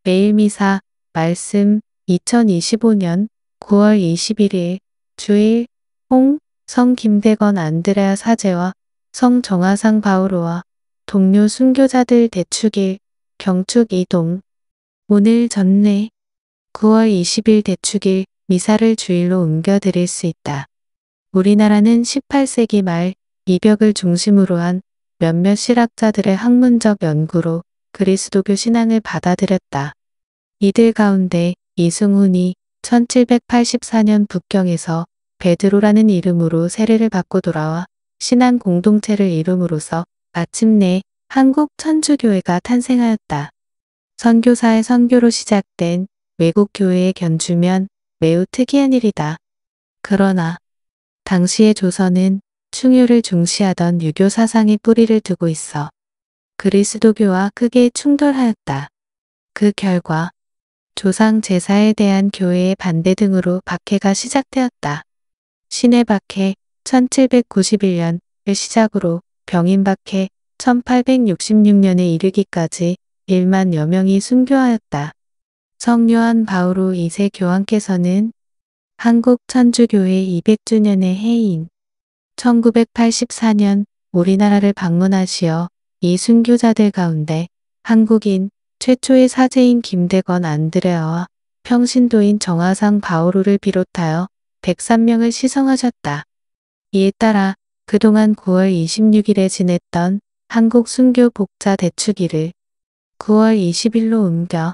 매일 미사 말씀 2025년 9월 21일 주일 성 김대건 안드레아 사제와 성 정화상 바오로와 동료 순교자들 대축일 경축 이동. 오늘 전례 9월 20일 대축일 미사를 주일로 옮겨 드릴 수 있다. 우리나라는 18세기 말 이벽을 중심으로 한 몇몇 실학자들의 학문적 연구로 그리스도교 신앙을 받아들였다. 이들 가운데 이승훈이 1784년 북경에서 베드로라는 이름으로 세례를 받고 돌아와 신앙 공동체를 이룸으로써 마침내 한국 천주교회가 탄생하였다. 선교사의 선교로 시작된 외국 교회의 견주면 매우 특이한 일이다. 그러나 당시의 조선은 충유를 중시하던 유교 사상의 뿌리를 두고 있어 그리스도교와 크게 충돌하였다. 그 결과 조상 제사에 대한 교회의 반대 등으로 박해가 시작되었다. 신해 박해 1791년을 시작으로 병인 박해 1866년에 이르기까지 1만여 명이 순교하였다. 성요한 바오로 2세 교황께서는 한국 천주교회 200주년의 해인 1984년 우리나라를 방문하시어 이 순교자들 가운데 한국인 최초의 사제인 김대건 안드레아와 평신도인 정화상 바오로를 비롯하여 103명을 시성하셨다. 이에 따라 그동안 9월 26일에 지냈던 한국 순교 복자 대축일을 9월 20일로 옮겨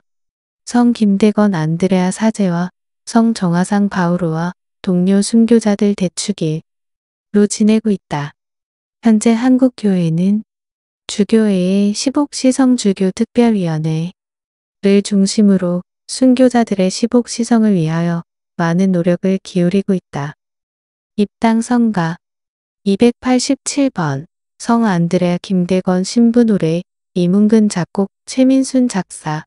성 김대건 안드레아 사제와 성 정화상 바오로와 동료 순교자들 대축일로 지내고 있다. 현재 한국 교회는 주교회의 시복시성주교특별위원회를 중심으로 순교자들의 시복시성을 위하여 많은 노력을 기울이고 있다. 입당 성가 287번 성 안드레아 김대건 신부 노래 이문근 작곡 최민순 작사.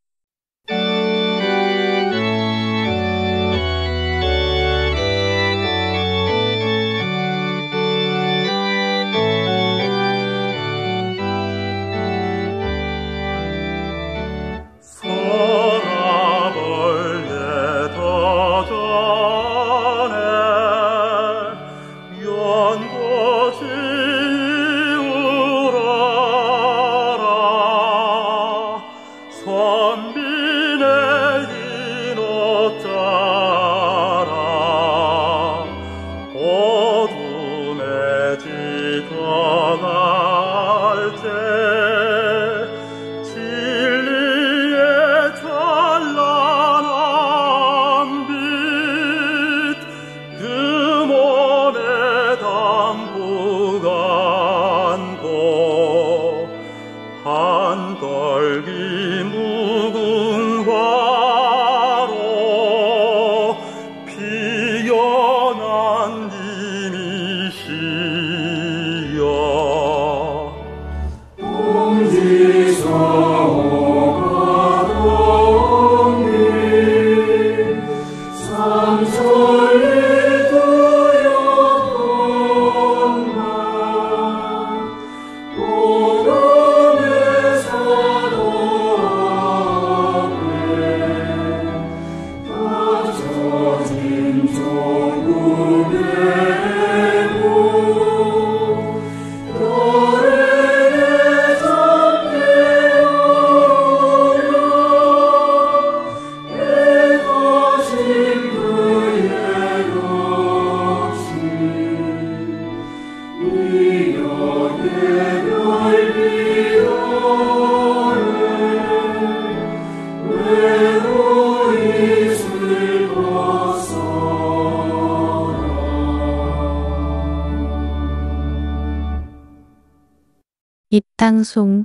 입당송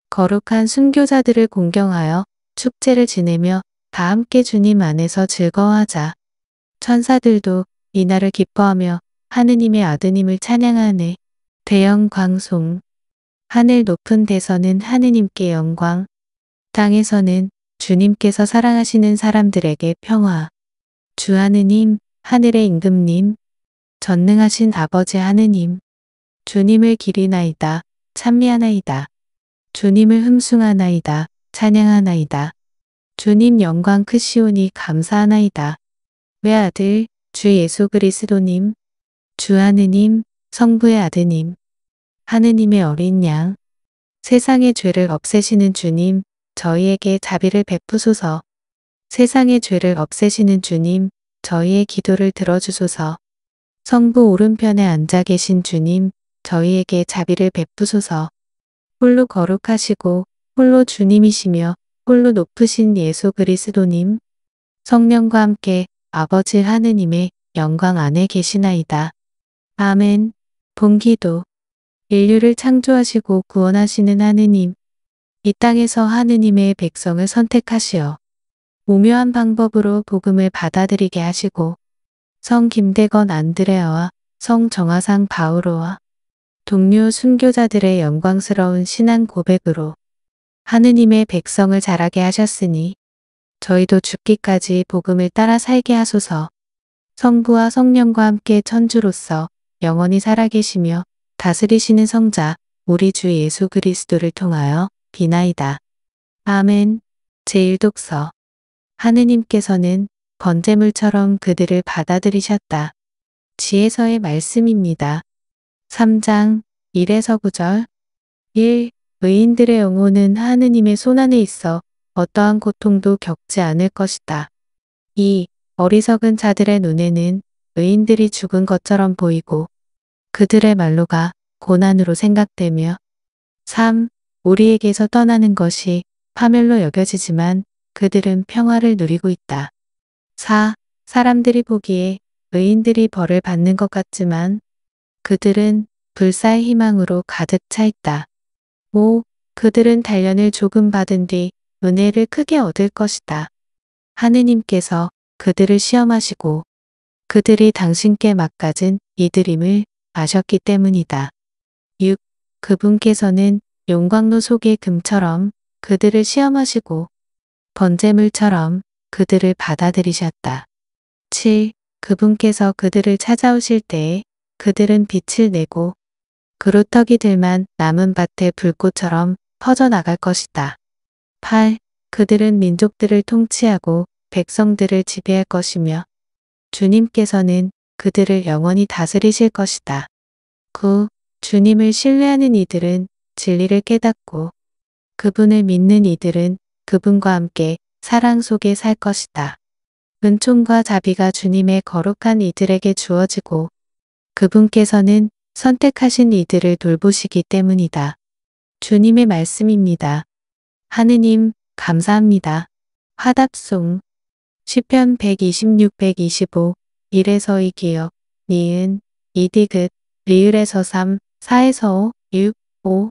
거룩한 순교자들을 공경하여 축제를 지내며 다 함께 주님 안에서 즐거워하자. 천사들도 이날을 기뻐하며 하느님의 아드님을 찬양하네. 대영광송 하늘 높은 데서는 하느님께 영광, 땅에서는 주님께서 사랑하시는 사람들에게 평화. 주 하느님, 하늘의 임금님, 전능하신 아버지 하느님, 주님을 기리나이다. 찬미하나이다. 주님을 흠숭하나이다. 찬양하나이다. 주님 영광 크시오니 감사하나이다. 외아들 주 예수 그리스도님, 주 하느님, 성부의 아드님, 하느님의 어린 양, 세상의 죄를 없애시는 주님, 저희에게 자비를 베푸소서. 세상의 죄를 없애시는 주님, 저희의 기도를 들어주소서. 성부 오른편에 앉아 계신 주님, 저희에게 자비를 베푸소서. 홀로 거룩하시고 홀로 주님이시며 홀로 높으신 예수 그리스도님, 성령과 함께 아버지 하느님의 영광 안에 계시나이다. 아멘. 본기도 인류를 창조하시고 구원하시는 하느님, 이 땅에서 하느님의 백성을 선택하시어 오묘한 방법으로 복음을 받아들이게 하시고 성 김대건 안드레아와 성 정화상 바오로와 동료 순교자들의 영광스러운 신앙 고백으로 하느님의 백성을 자라게 하셨으니 저희도 죽기까지 복음을 따라 살게 하소서. 성부와 성령과 함께 천주로서 영원히 살아계시며 다스리시는 성자 우리 주 예수 그리스도를 통하여 비나이다. 아멘. 제1독서 하느님께서는 번제물처럼 그들을 받아들이셨다. 지혜서의 말씀입니다. 3장 1에서 9절 1. 의인들의 영혼은 하느님의 손안에 있어 어떠한 고통도 겪지 않을 것이다. 2. 어리석은 자들의 눈에는 의인들이 죽은 것처럼 보이고 그들의 말로가 고난으로 생각되며 3. 우리에게서 떠나는 것이 파멸로 여겨지지만 그들은 평화를 누리고 있다. 4. 사람들이 보기에 의인들이 벌을 받는 것 같지만 그들은 불사의 희망으로 가득 차 있다. 5. 그들은 단련을 조금 받은 뒤 은혜를 크게 얻을 것이다. 하느님께서 그들을 시험하시고 그들이 당신께 맡겨진 이들임을 아셨기 때문이다. 6. 그분께서는 용광로 속의 금처럼 그들을 시험하시고 번제물처럼 그들을 받아들이셨다. 7. 그분께서 그들을 찾아오실 때에 그들은 빛을 내고 그루터기들만 남은 밭의 불꽃처럼 퍼져나갈 것이다. 8. 그들은 민족들을 통치하고 백성들을 지배할 것이며 주님께서는 그들을 영원히 다스리실 것이다. 9. 주님을 신뢰하는 이들은 진리를 깨닫고 그분을 믿는 이들은 그분과 함께 사랑 속에 살 것이다. 은총과 자비가 주님의 거룩한 이들에게 주어지고 그분께서는 선택하신 이들을 돌보시기 때문이다. 주님의 말씀입니다. 하느님, 감사합니다. 화답송 시편 126-125 1에서 2 기역 니은 2디귿 리을에서 3 4에서 5 6 5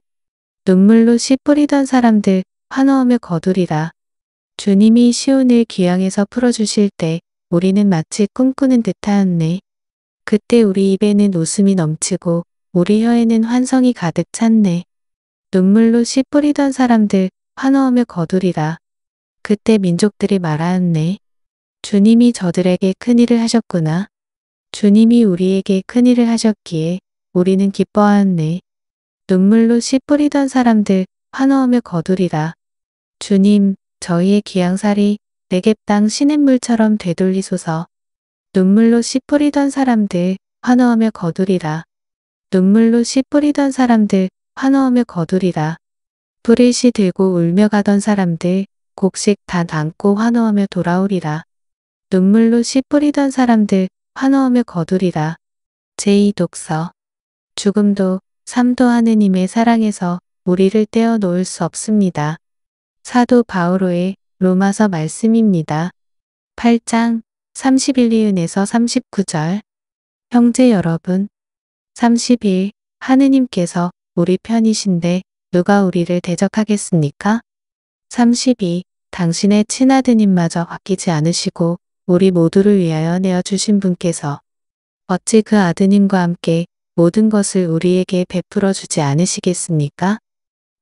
눈물로 씨 뿌리던 사람들 환호하며 거두리라. 주님이 시온을 귀양에서 풀어주실 때 우리는 마치 꿈꾸는 듯하였네. 그때 우리 입에는 웃음이 넘치고 우리 혀에는 환성이 가득 찼네. 눈물로 씨 뿌리던 사람들 환호하며 거두리라. 그때 민족들이 말하였네. 주님이 저들에게 큰일을 하셨구나. 주님이 우리에게 큰일을 하셨기에 우리는 기뻐하였네. 눈물로 씨 뿌리던 사람들 환호하며 거두리라. 주님, 저희의 귀양살이 내겝 땅 시냇물처럼 되돌리소서. 눈물로 씨 뿌리던 사람들 환호하며 거두리라. 눈물로 씨 뿌리던 사람들 환호하며 거두리라. 불일시 들고 울며 가던 사람들 곡식 다 안고 환호하며 돌아오리라. 눈물로 씨 뿌리던 사람들 환호하며 거두리라. 제2독서 죽음도 삶도 하느님의 사랑에서 우리를 떼어 놓을 수 없습니다. 사도 바오로의 로마서 말씀입니다. 8장 31리은에서 39절 형제 여러분 31 하느님께서 우리 편이신데 누가 우리를 대적하겠습니까? 32 당신의 친아드님마저 아끼지 않으시고 우리 모두를 위하여 내어주신 분께서 어찌 그 아드님과 함께 모든 것을 우리에게 베풀어 주지 않으시겠습니까?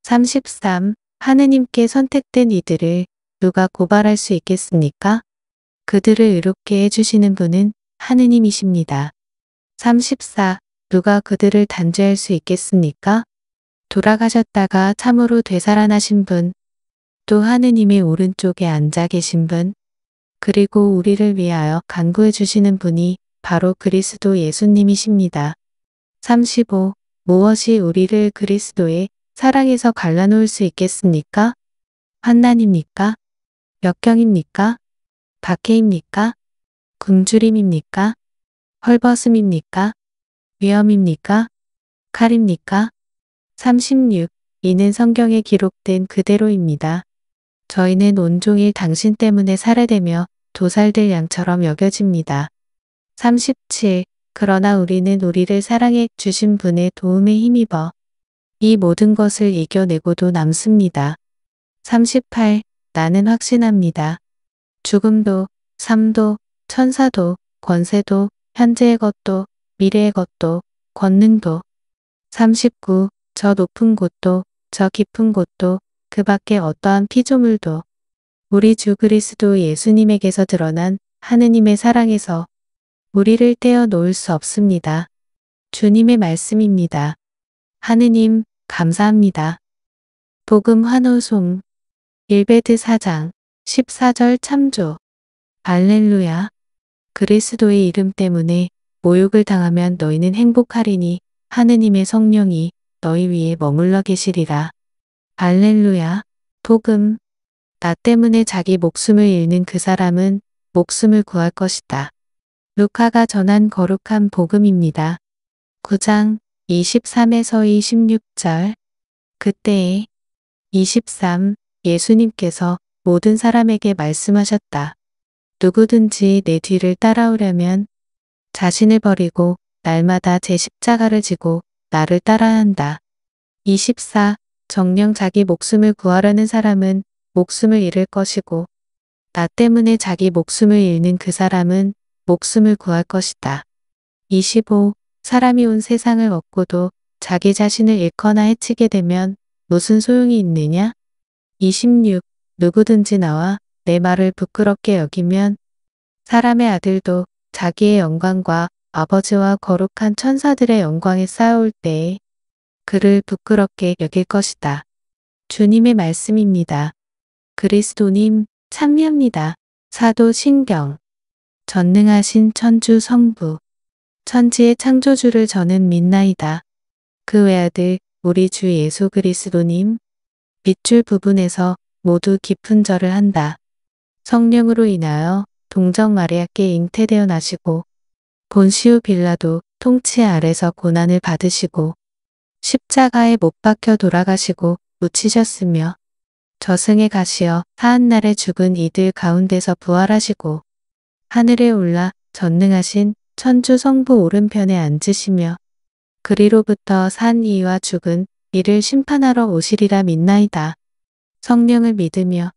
33 하느님께 선택된 이들을 누가 고발할 수 있겠습니까? 그들을 의롭게 해주시는 분은 하느님이십니다. 34 누가 그들을 단죄할 수 있겠습니까? 돌아가셨다가 참으로 되살아나신 분 또 하느님의 오른쪽에 앉아 계신 분, 그리고 우리를 위하여 간구해 주시는 분이 바로 그리스도 예수님이십니다. 35. 무엇이 우리를 그리스도의 사랑에서 갈라놓을 수 있겠습니까? 환난입니까? 역경입니까? 박해입니까? 굶주림입니까? 헐벗음입니까? 위험입니까? 칼입니까? 36. 이는 성경에 기록된 그대로입니다. 저희는 온종일 당신 때문에 살해되며 도살될 양처럼 여겨집니다. 37. 그러나 우리는 우리를 사랑해 주신 분의 도움에 힘입어 이 모든 것을 이겨내고도 남습니다. 38. 나는 확신합니다. 죽음도, 삶도, 천사도, 권세도, 현재의 것도, 미래의 것도, 권능도. 39. 저 높은 곳도, 저 깊은 곳도, 그 밖에 어떠한 피조물도 우리 주 그리스도 예수님에게서 드러난 하느님의 사랑에서 우리를 떼어 놓을 수 없습니다. 주님의 말씀입니다. 하느님, 감사합니다. 복음 환호송 1베드 4장 14절 참조. 할렐루야. 그리스도의 이름 때문에 모욕을 당하면 너희는 행복하리니 하느님의 성령이 너희 위에 머물러 계시리라. 할렐루야. 복음. 나 때문에 자기 목숨을 잃는 그 사람은 목숨을 구할 것이다. 루카가 전한 거룩한 복음입니다. 9장 23에서 26절. 그때에 23. 예수님께서 모든 사람에게 말씀하셨다. 누구든지 내 뒤를 따라오려면 자신을 버리고 날마다 제 십자가를 지고 나를 따라야 한다. 24. 정녕 자기 목숨을 구하려는 사람은 목숨을 잃을 것이고 나 때문에 자기 목숨을 잃는 그 사람은 목숨을 구할 것이다. 25. 사람이 온 세상을 얻고도 자기 자신을 잃거나 해치게 되면 무슨 소용이 있느냐? 26. 누구든지 나와 내 말을 부끄럽게 여기면 사람의 아들도 자기의 영광과 아버지와 거룩한 천사들의 영광에 쌓여올 때에 그를 부끄럽게 여길 것이다. 주님의 말씀입니다. 그리스도님, 찬미합니다. 사도 신경. 전능하신 천주 성부. 천지의 창조주를 저는 믿나이다. 그 외아들 우리 주 예수 그리스도님. 밑줄 부분에서 모두 깊은 절을 한다. 성령으로 인하여 동정 마리아께 잉태되어 나시고 본시우 빌라도 통치 아래서 고난을 받으시고 십자가에 못 박혀 돌아가시고 묻히셨으며 저승에 가시어 사한날에 죽은 이들 가운데서 부활하시고 하늘에 올라 전능하신 천주 성부 오른편에 앉으시며 그리로부터 산 이와 죽은 이를 심판하러 오시리라 믿나이다. 성령을 믿으며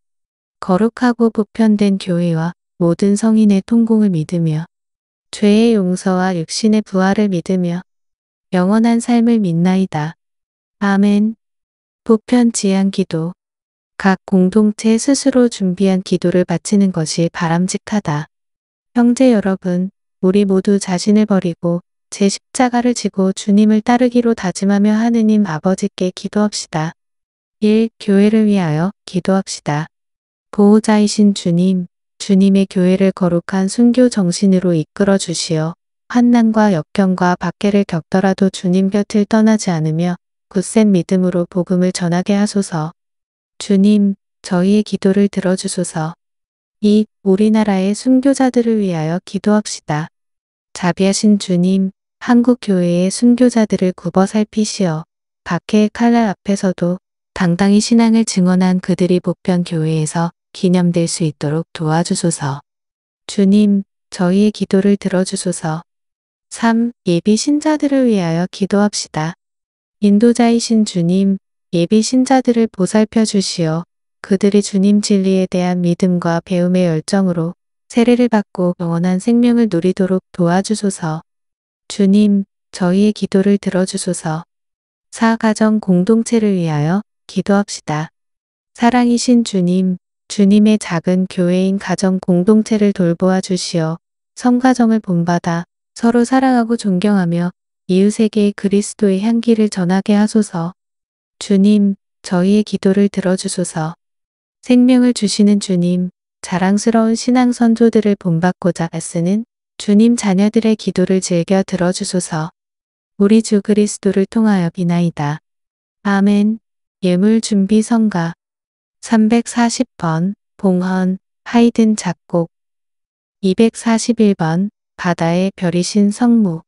거룩하고 보편된 교회와 모든 성인의 통공을 믿으며 죄의 용서와 육신의 부활을 믿으며 영원한 삶을 믿나이다. 아멘. 보편 지향 기도. 각 공동체 스스로 준비한 기도를 바치는 것이 바람직하다. 형제 여러분, 우리 모두 자신을 버리고 제 십자가를 지고 주님을 따르기로 다짐하며 하느님 아버지께 기도합시다. 1. 교회를 위하여 기도합시다. 보호자이신 주님, 주님의 교회를 거룩한 순교 정신으로 이끌어 주시어 환난과 역경과 박해를 겪더라도 주님 곁을 떠나지 않으며 굳센 믿음으로 복음을 전하게 하소서. 주님, 저희의 기도를 들어주소서. 2. 우리나라의 순교자들을 위하여 기도합시다. 자비하신 주님, 한국 교회의 순교자들을 굽어 살피시어 박해의 칼날 앞에서도 당당히 신앙을 증언한 그들이 보편 교회에서 기념될 수 있도록 도와주소서. 주님, 저희의 기도를 들어주소서. 3. 예비 신자들을 위하여 기도합시다. 인도자이신 주님, 예비 신자들을 보살펴 주시어 그들이 주님 진리에 대한 믿음과 배움의 열정으로 세례를 받고 영원한 생명을 누리도록 도와주소서. 주님, 저희의 기도를 들어주소서. 4. 가정 공동체를 위하여 기도합시다. 사랑이신 주님, 주님의 작은 교회인 가정 공동체를 돌보아 주시어 성가정을 본받아 서로 사랑하고 존경하며 이웃에게 그리스도의 향기를 전하게 하소서. 주님, 저희의 기도를 들어주소서. 생명을 주시는 주님, 자랑스러운 신앙 선조들을 본받고자 애쓰는 주님 자녀들의 기도를 즐겨 들어주소서. 우리 주 그리스도를 통하여 비나이다. 아멘. 예물 준비 성가 340번 봉헌 하이든 작곡 241번 바다의 별이신 성무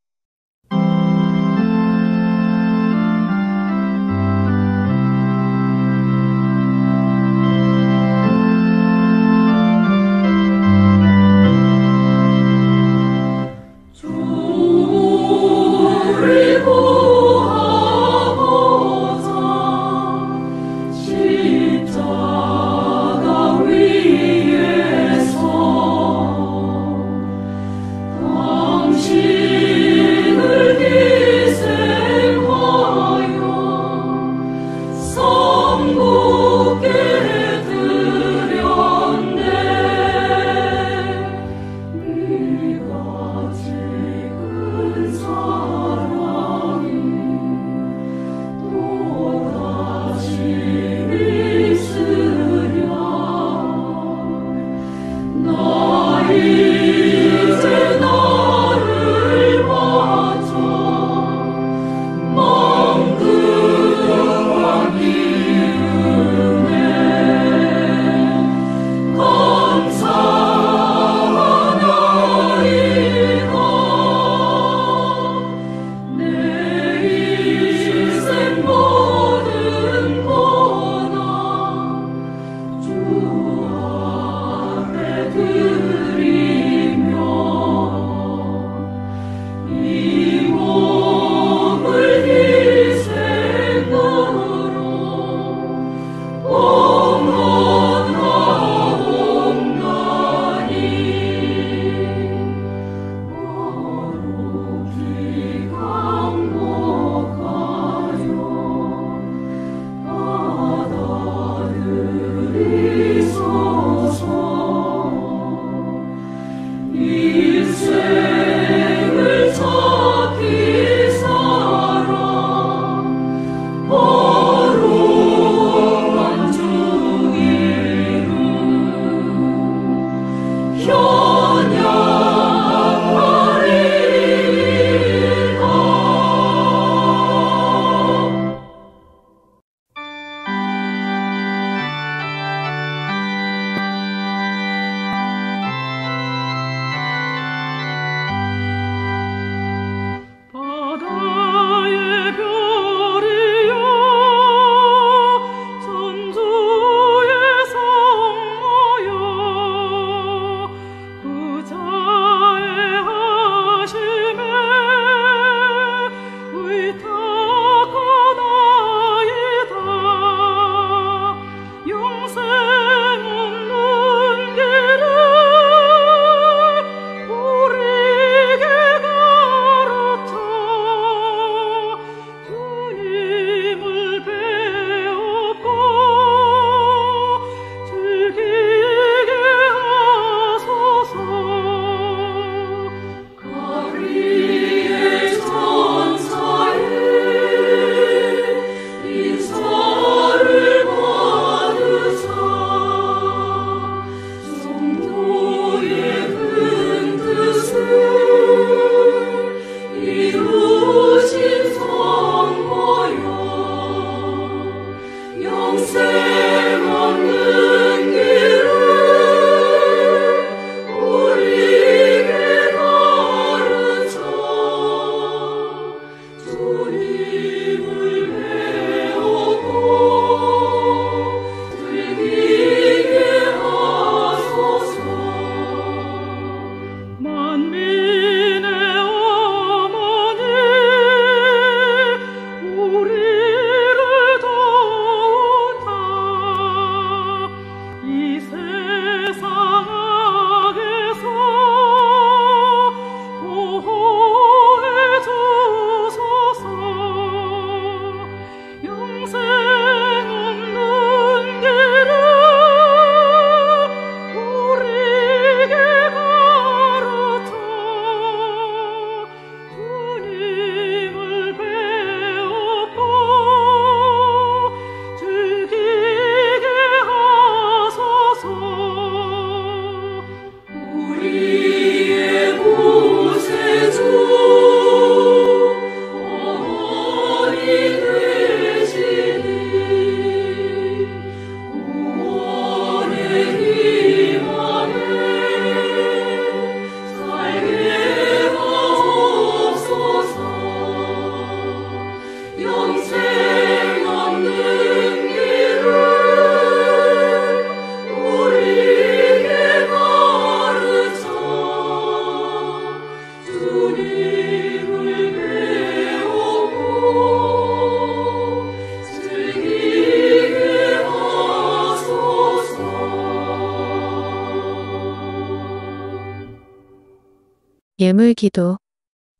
예물기도.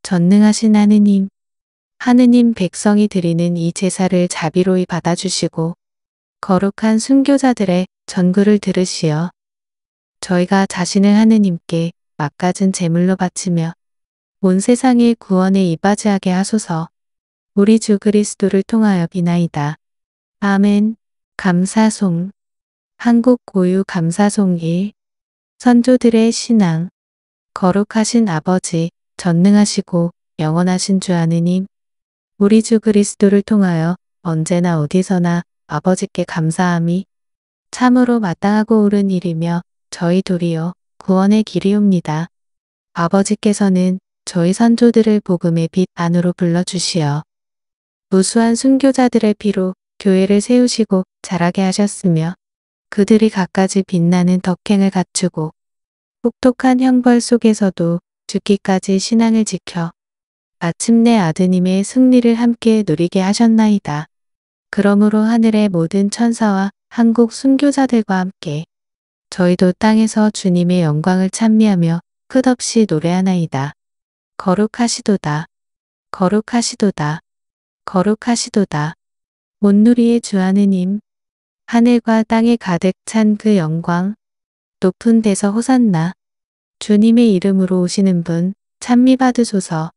전능하신 하느님 백성이 드리는 이 제사를 자비로이 받아주시고 거룩한 순교자들의 전구를 들으시어 저희가 자신을 하느님께 막가진 제물로 바치며 온 세상의 구원에 이바지하게 하소서. 우리 주 그리스도를 통하여 비나이다. 아멘. 감사송. 한국 고유 감사송 1. 선조들의 신앙. 거룩하신 아버지, 전능하시고 영원하신 주 하느님, 우리 주 그리스도를 통하여 언제나 어디서나 아버지께 감사함이 참으로 마땅하고 옳은 일이며 저희 도리어 구원의 길이옵니다. 아버지께서는 저희 선조들을 복음의 빛 안으로 불러주시어 무수한 순교자들의 피로 교회를 세우시고 자라게 하셨으며 그들이 갖가지 빛나는 덕행을 갖추고 혹독한 형벌 속에서도 죽기까지 신앙을 지켜 마침내 아드님의 승리를 함께 누리게 하셨나이다. 그러므로 하늘의 모든 천사와 한국 순교자들과 함께 저희도 땅에서 주님의 영광을 찬미하며 끝없이 노래하나이다. 거룩하시도다. 거룩하시도다. 거룩하시도다. 온누리의 주 하느님, 하늘과 땅에 가득 찬 그 영광, 높은 데서 호산나. 주님의 이름으로 오시는 분 찬미 받으소서.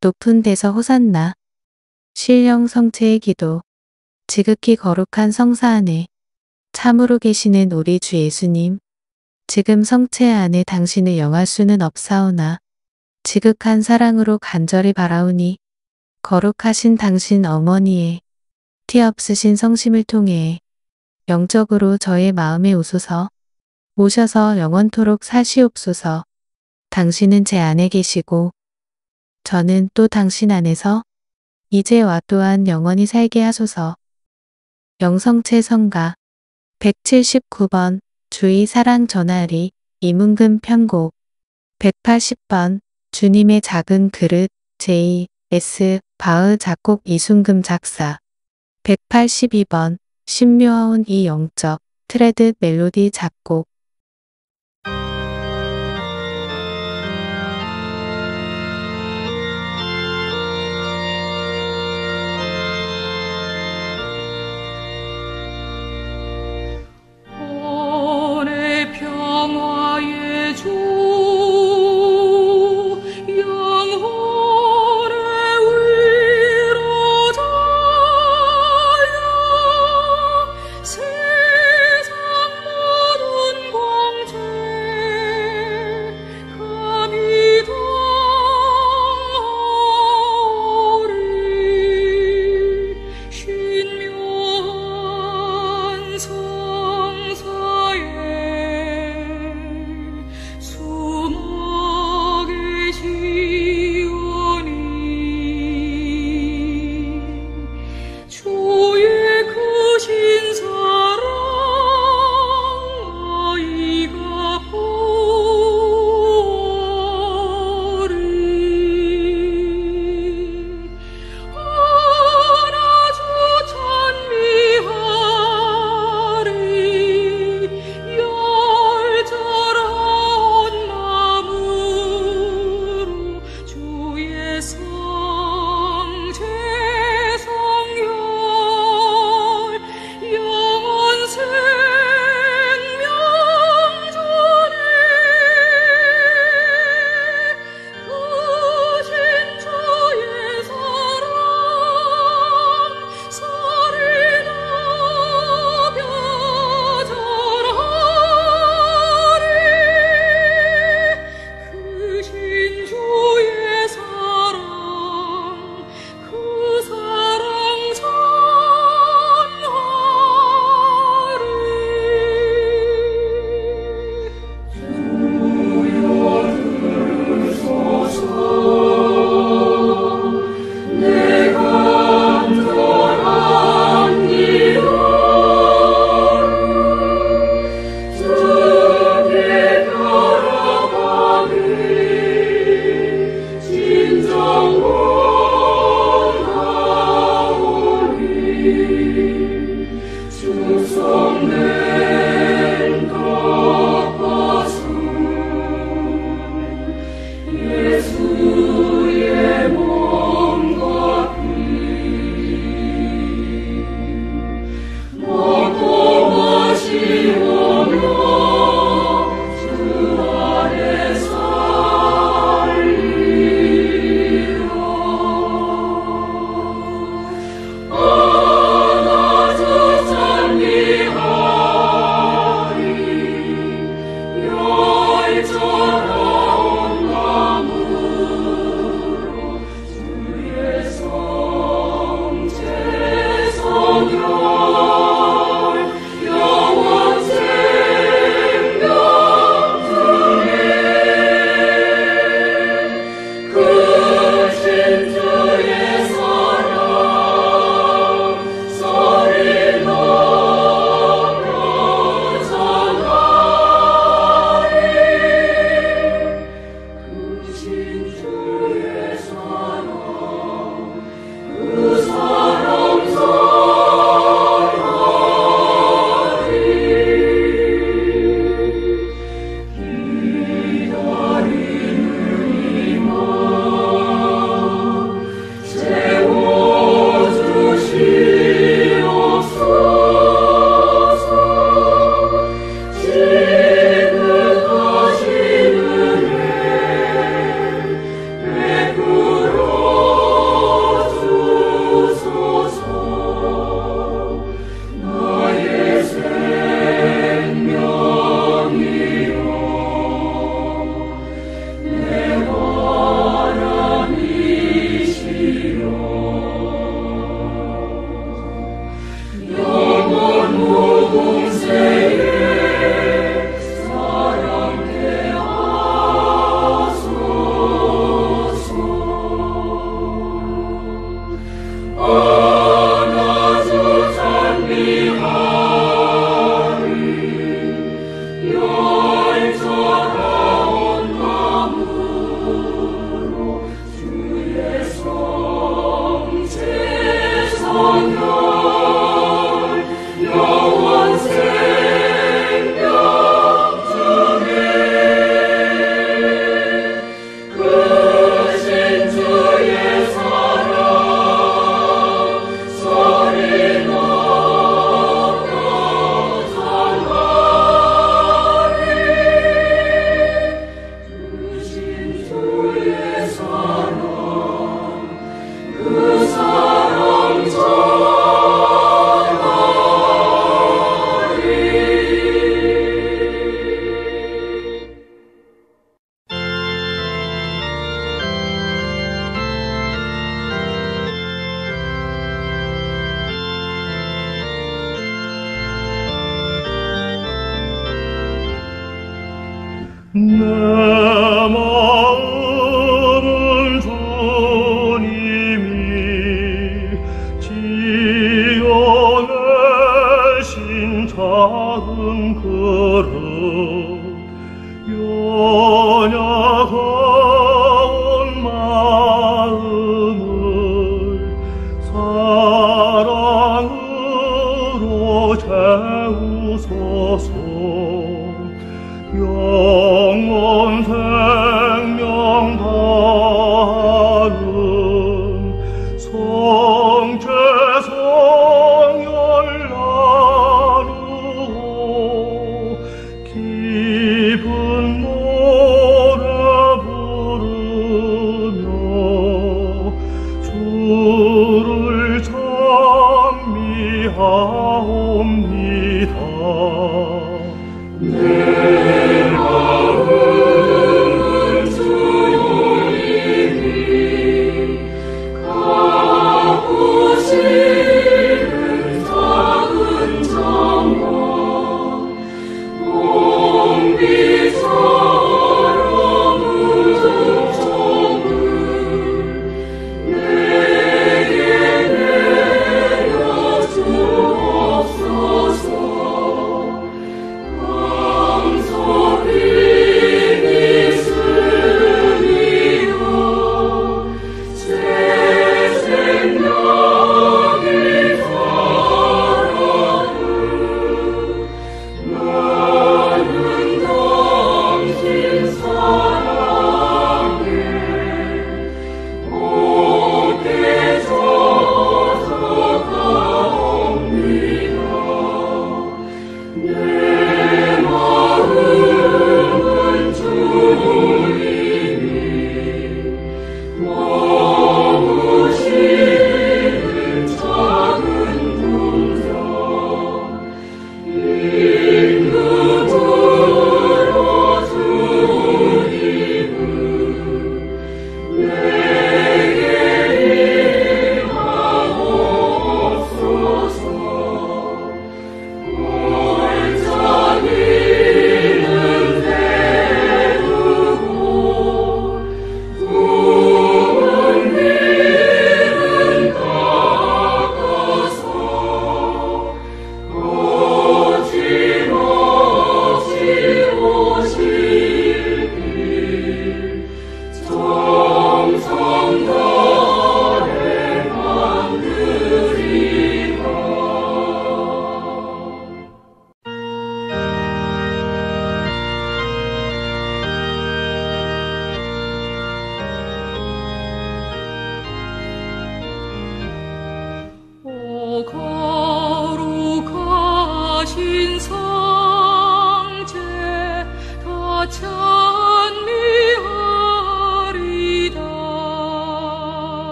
높은 데서 호산나. 신령 성체의 기도. 지극히 거룩한 성사 안에 참으로 계시는 우리 주 예수님, 지금 성체 안에 당신을 영할 수는 없사오나 지극한 사랑으로 간절히 바라오니 거룩하신 당신 어머니의 티 없으신 성심을 통해 영적으로 저의 마음에 오소서. 오셔서 영원토록 사시옵소서. 당신은 제 안에 계시고 저는 또 당신 안에서 이제와 또한 영원히 살게 하소서. 영성체 성가 179번 주의 사랑 전하리 이문금 편곡 180번 주님의 작은 그릇 J.S. 바흐 작곡 이순금 작사 182번 신묘하온 이 영적 트레드 멜로디 작곡 평화의 주 영혼의 위로자여 세상 모든 내 마음은 주님이 지어내신 작은 그릇 연약한 마음을 사랑으로 채우소서. 영원 생명 다하는 성체 성열 나누어 깊은 노래 부르며 주를 찬미하옵니다. 내 마음은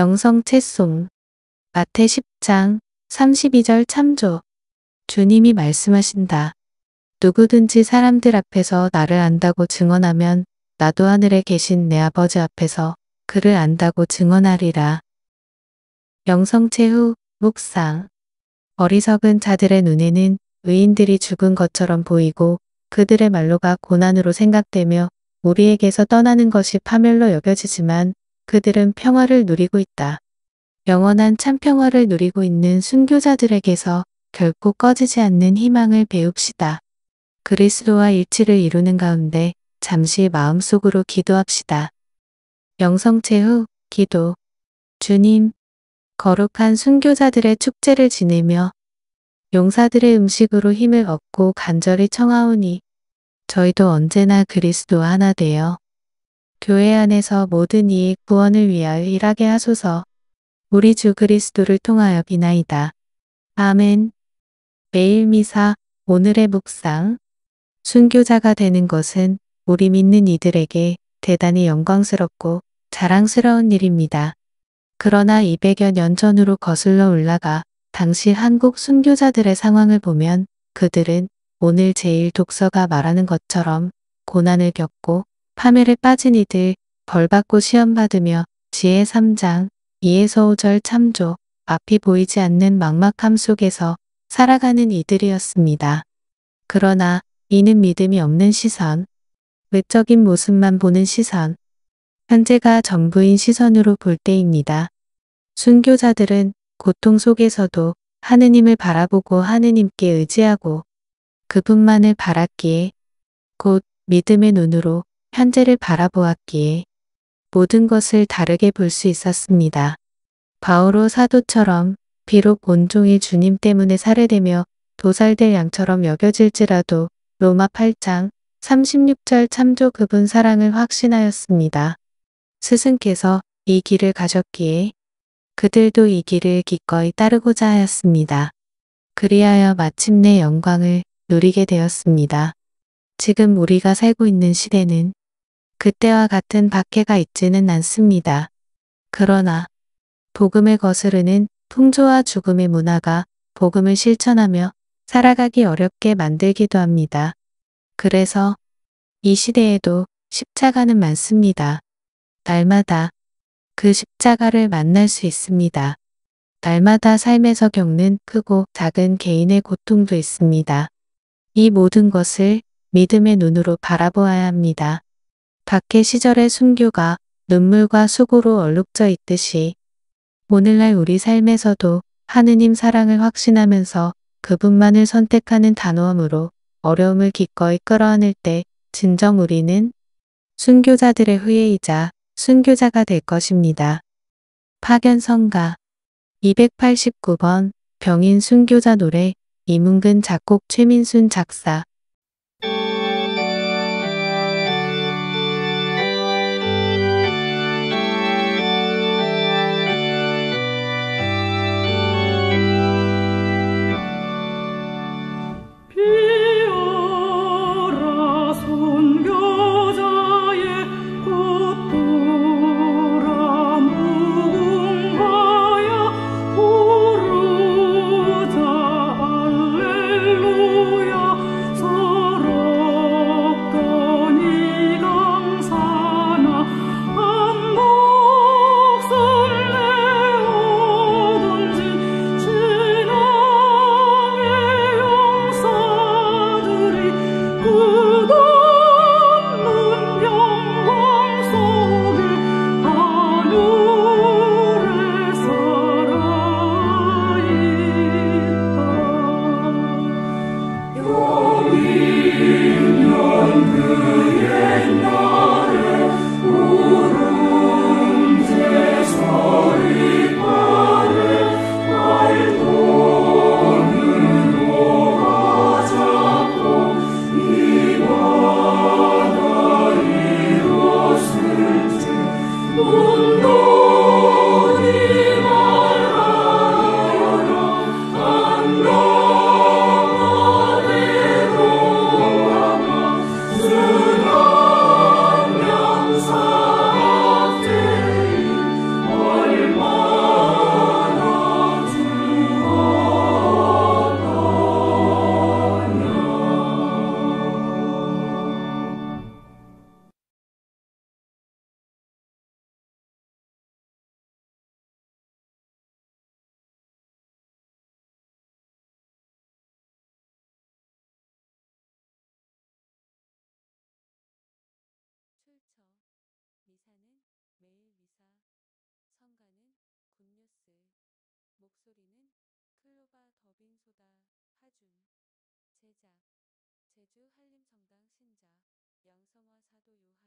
영성채송 마태 10장 32절 참조. 주님이 말씀하신다. 누구든지 사람들 앞에서 나를 안다고 증언하면 나도 하늘에 계신 내 아버지 앞에서 그를 안다고 증언하리라. 영성채후 묵상. 어리석은 자들의 눈에는 의인들이 죽은 것처럼 보이고 그들의 말로가 고난으로 생각되며 우리에게서 떠나는 것이 파멸로 여겨지지만 그들은 평화를 누리고 있다. 영원한 참평화를 누리고 있는 순교자들에게서 결코 꺼지지 않는 희망을 배웁시다. 그리스도와 일치를 이루는 가운데 잠시 마음속으로 기도합시다. 영성체 후 기도. 주님, 거룩한 순교자들의 축제를 지내며 용사들의 음식으로 힘을 얻고 간절히 청하오니 저희도 언제나 그리스도와 하나 되어 교회 안에서 모든 이익 구원을 위하여 일하게 하소서. 우리 주 그리스도를 통하여 비나이다. 아멘. 매일 미사 오늘의 묵상. 순교자가 되는 것은 우리 믿는 이들에게 대단히 영광스럽고 자랑스러운 일입니다. 그러나 200여 년 전으로 거슬러 올라가 당시 한국 순교자들의 상황을 보면 그들은 오늘 제일 독서가 말하는 것처럼 고난을 겪고 파멸에 빠진 이들, 벌받고 시험받으며 지혜 3장 2에서 5절 참조, 앞이 보이지 않는 막막함 속에서 살아가는 이들이었습니다. 그러나 이는 믿음이 없는 시선, 외적인 모습만 보는 시선, 현재가 전부인 시선으로 볼 때입니다. 순교자들은 고통 속에서도 하느님을 바라보고 하느님께 의지하고 그분만을 바랐기에 곧 믿음의 눈으로 현재를 바라보았기에 모든 것을 다르게 볼 수 있었습니다. 바오로 사도처럼 비록 온종일 주님 때문에 살해되며 도살될 양처럼 여겨질지라도 로마 8장 36절 참조 그분 사랑을 확신하였습니다. 스승께서 이 길을 가셨기에 그들도 이 길을 기꺼이 따르고자 하였습니다. 그리하여 마침내 영광을 누리게 되었습니다. 지금 우리가 살고 있는 시대는 그때와 같은 박해가 있지는 않습니다. 그러나 복음을 거스르는 풍조와 죽음의 문화가 복음을 실천하며 살아가기 어렵게 만들기도 합니다. 그래서 이 시대에도 십자가는 많습니다. 날마다 그 십자가를 만날 수 있습니다. 날마다 삶에서 겪는 크고 작은 개인의 고통도 있습니다. 이 모든 것을 믿음의 눈으로 바라보아야 합니다. 박해 시절의 순교가 눈물과 수고로 얼룩져 있듯이 오늘날 우리 삶에서도 하느님 사랑을 확신하면서 그분만을 선택하는 단호함으로 어려움을 기꺼이 끌어안을 때 진정 우리는 순교자들의 후예이자 순교자가 될 것입니다. 파견성가 289번 병인 순교자 노래 이문근 작곡 최민순 작사. 비어라 순교자의 꽃도라 무궁하여 부르자 할렐루야 목소리는 클로바 더빙소다 하준. 제작 제주 한림성당 신자 양성화 사도 요한